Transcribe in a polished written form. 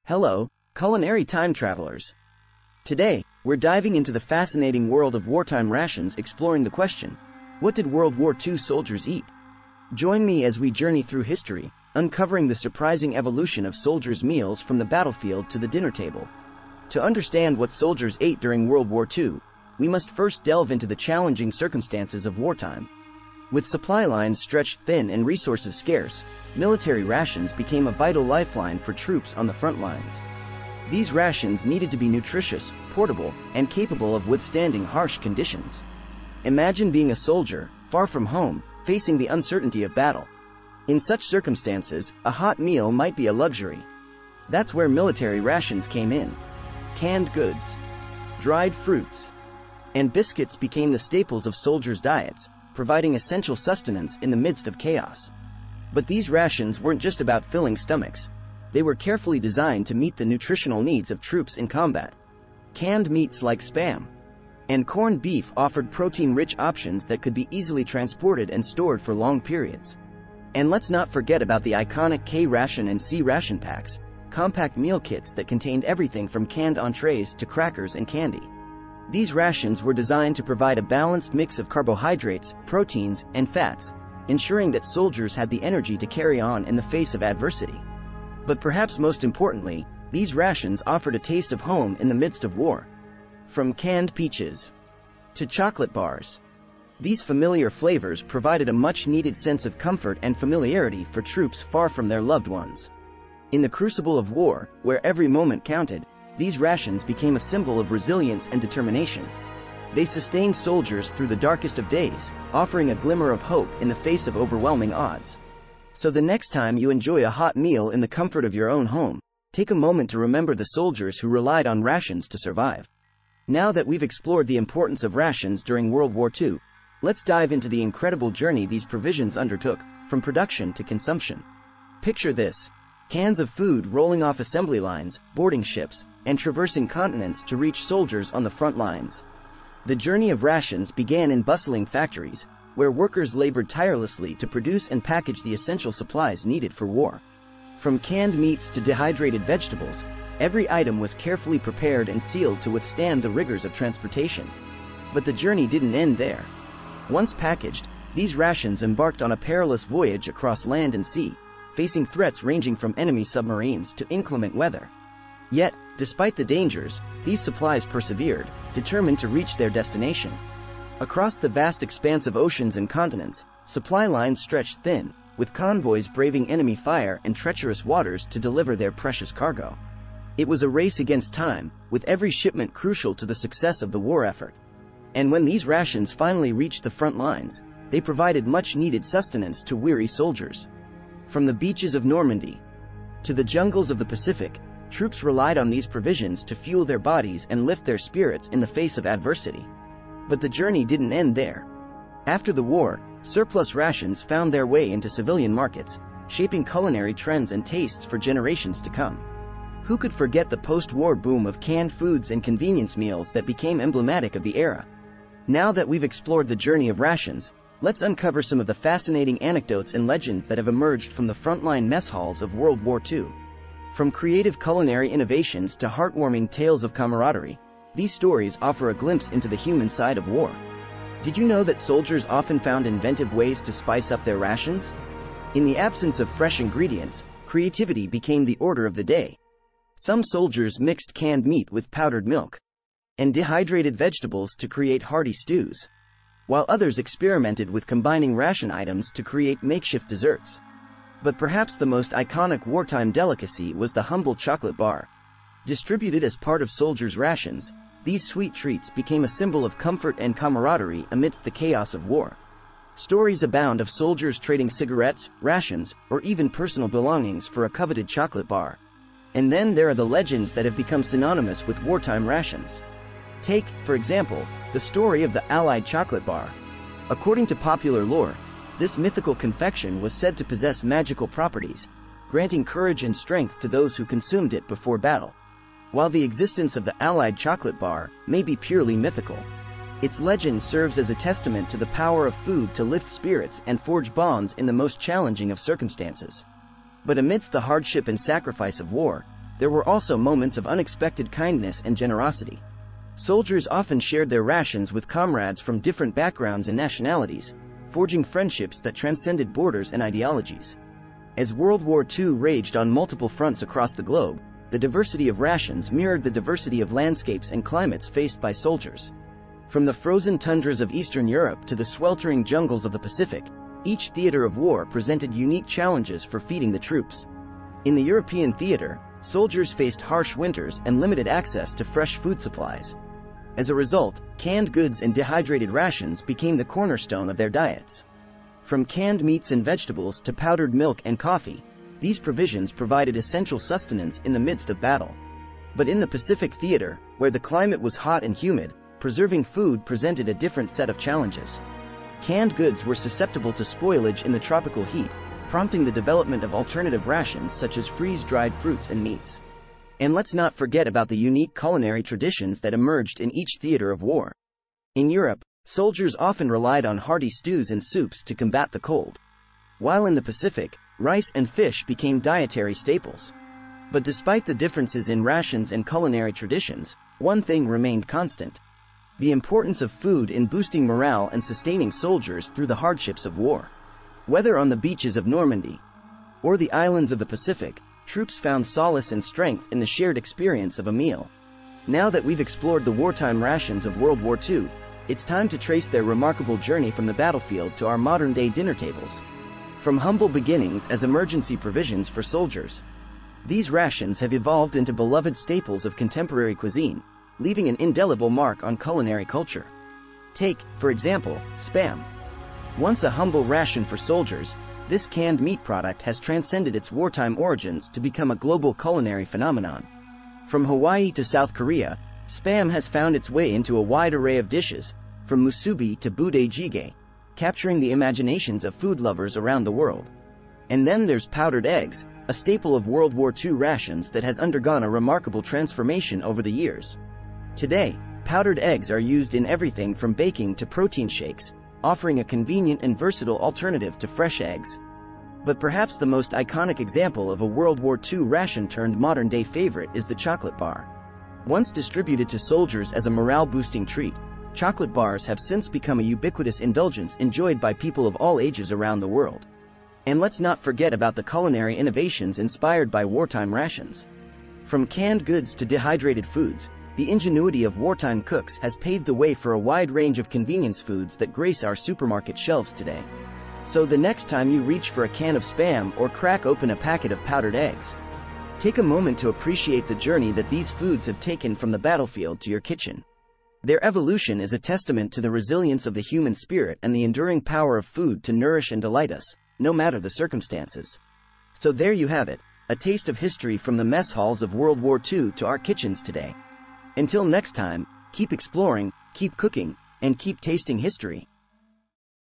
Hello, culinary time travelers. Today, we're diving into the fascinating world of wartime rations, exploring the question, what did World War II soldiers eat? Join me as we journey through history, uncovering the surprising evolution of soldiers' meals from the battlefield to the dinner table. To understand what soldiers ate during World War II, we must first delve into the challenging circumstances of wartime. With supply lines stretched thin and resources scarce, military rations became a vital lifeline for troops on the front lines. These rations needed to be nutritious, portable, and capable of withstanding harsh conditions. Imagine being a soldier, far from home, facing the uncertainty of battle. In such circumstances, a hot meal might be a luxury. That's where military rations came in. Canned goods, dried fruits, and biscuits became the staples of soldiers' diets, providing essential sustenance in the midst of chaos. But these rations weren't just about filling stomachs. They were carefully designed to meet the nutritional needs of troops in combat. Canned meats like Spam and corned beef offered protein-rich options that could be easily transported and stored for long periods. And let's not forget about the iconic K-ration and C-ration packs, compact meal kits that contained everything from canned entrees to crackers and candy. These rations were designed to provide a balanced mix of carbohydrates, proteins, and fats, ensuring that soldiers had the energy to carry on in the face of adversity. But perhaps most importantly, these rations offered a taste of home in the midst of war. From canned peaches to chocolate bars, these familiar flavors provided a much-needed sense of comfort and familiarity for troops far from their loved ones. In the crucible of war, where every moment counted, these rations became a symbol of resilience and determination. They sustained soldiers through the darkest of days, offering a glimmer of hope in the face of overwhelming odds. So the next time you enjoy a hot meal in the comfort of your own home, take a moment to remember the soldiers who relied on rations to survive. Now that we've explored the importance of rations during World War II, let's dive into the incredible journey these provisions undertook, from production to consumption. Picture this: cans of food rolling off assembly lines, boarding ships, and traversing continents to reach soldiers on the front lines. The journey of rations began in bustling factories, where workers labored tirelessly to produce and package the essential supplies needed for war. From canned meats to dehydrated vegetables, every item was carefully prepared and sealed to withstand the rigors of transportation. But the journey didn't end there. Once packaged, these rations embarked on a perilous voyage across land and sea, facing threats ranging from enemy submarines to inclement weather. Yet, despite the dangers, these supplies persevered, determined to reach their destination. Across the vast expanse of oceans and continents, supply lines stretched thin, with convoys braving enemy fire and treacherous waters to deliver their precious cargo. It was a race against time, with every shipment crucial to the success of the war effort. And when these rations finally reached the front lines, they provided much-needed sustenance to weary soldiers. From the beaches of Normandy to the jungles of the Pacific, troops relied on these provisions to fuel their bodies and lift their spirits in the face of adversity. But the journey didn't end there. After the war, surplus rations found their way into civilian markets, shaping culinary trends and tastes for generations to come. Who could forget the post-war boom of canned foods and convenience meals that became emblematic of the era? Now that we've explored the journey of rations, let's uncover some of the fascinating anecdotes and legends that have emerged from the frontline mess halls of World War II. From creative culinary innovations to heartwarming tales of camaraderie, these stories offer a glimpse into the human side of war. Did you know that soldiers often found inventive ways to spice up their rations? In the absence of fresh ingredients, creativity became the order of the day. Some soldiers mixed canned meat with powdered milk and dehydrated vegetables to create hearty stews, while others experimented with combining ration items to create makeshift desserts. But perhaps the most iconic wartime delicacy was the humble chocolate bar. Distributed as part of soldiers' rations, these sweet treats became a symbol of comfort and camaraderie amidst the chaos of war. Stories abound of soldiers trading cigarettes, rations, or even personal belongings for a coveted chocolate bar. And then there are the legends that have become synonymous with wartime rations. Take, for example, the story of the Allied chocolate bar. According to popular lore, this mythical confection was said to possess magical properties, granting courage and strength to those who consumed it before battle. While the existence of the Allied chocolate bar may be purely mythical, its legend serves as a testament to the power of food to lift spirits and forge bonds in the most challenging of circumstances. But amidst the hardship and sacrifice of war, there were also moments of unexpected kindness and generosity. Soldiers often shared their rations with comrades from different backgrounds and nationalities, forging friendships that transcended borders and ideologies. As World War II raged on multiple fronts across the globe, the diversity of rations mirrored the diversity of landscapes and climates faced by soldiers. From the frozen tundras of Eastern Europe to the sweltering jungles of the Pacific, each theater of war presented unique challenges for feeding the troops. In the European theater, soldiers faced harsh winters and limited access to fresh food supplies. As a result, canned goods and dehydrated rations became the cornerstone of their diets. From canned meats and vegetables to powdered milk and coffee, these provisions provided essential sustenance in the midst of battle. But in the Pacific theater, where the climate was hot and humid, preserving food presented a different set of challenges. Canned goods were susceptible to spoilage in the tropical heat, prompting the development of alternative rations such as freeze-dried fruits and meats. And let's not forget about the unique culinary traditions that emerged in each theater of war. In Europe, soldiers often relied on hearty stews and soups to combat the cold. While in the Pacific, rice and fish became dietary staples. But despite the differences in rations and culinary traditions, one thing remained constant: the importance of food in boosting morale and sustaining soldiers through the hardships of war. Whether on the beaches of Normandy or the islands of the Pacific, troops found solace and strength in the shared experience of a meal. Now that we've explored the wartime rations of World War II, it's time to trace their remarkable journey from the battlefield to our modern-day dinner tables. From humble beginnings as emergency provisions for soldiers, these rations have evolved into beloved staples of contemporary cuisine, leaving an indelible mark on culinary culture. Take, for example, Spam. Once a humble ration for soldiers, this canned meat product has transcended its wartime origins to become a global culinary phenomenon. From Hawaii to South Korea, Spam has found its way into a wide array of dishes, from musubi to budae jjigae, capturing the imaginations of food lovers around the world. And then there's powdered eggs, a staple of World War II rations that has undergone a remarkable transformation over the years. Today, powdered eggs are used in everything from baking to protein shakes, offering a convenient and versatile alternative to fresh eggs. But perhaps the most iconic example of a World War II ration-turned-modern-day favorite is the chocolate bar. Once distributed to soldiers as a morale-boosting treat, chocolate bars have since become a ubiquitous indulgence enjoyed by people of all ages around the world. And let's not forget about the culinary innovations inspired by wartime rations. From canned goods to dehydrated foods, the ingenuity of wartime cooks has paved the way for a wide range of convenience foods that grace our supermarket shelves today. So the next time you reach for a can of Spam or crack open a packet of powdered eggs, take a moment to appreciate the journey that these foods have taken from the battlefield to your kitchen. Their evolution is a testament to the resilience of the human spirit and the enduring power of food to nourish and delight us, no matter the circumstances. So there you have it, a taste of history from the mess halls of World War II to our kitchens today. Until next time, keep exploring, keep cooking, and keep tasting history.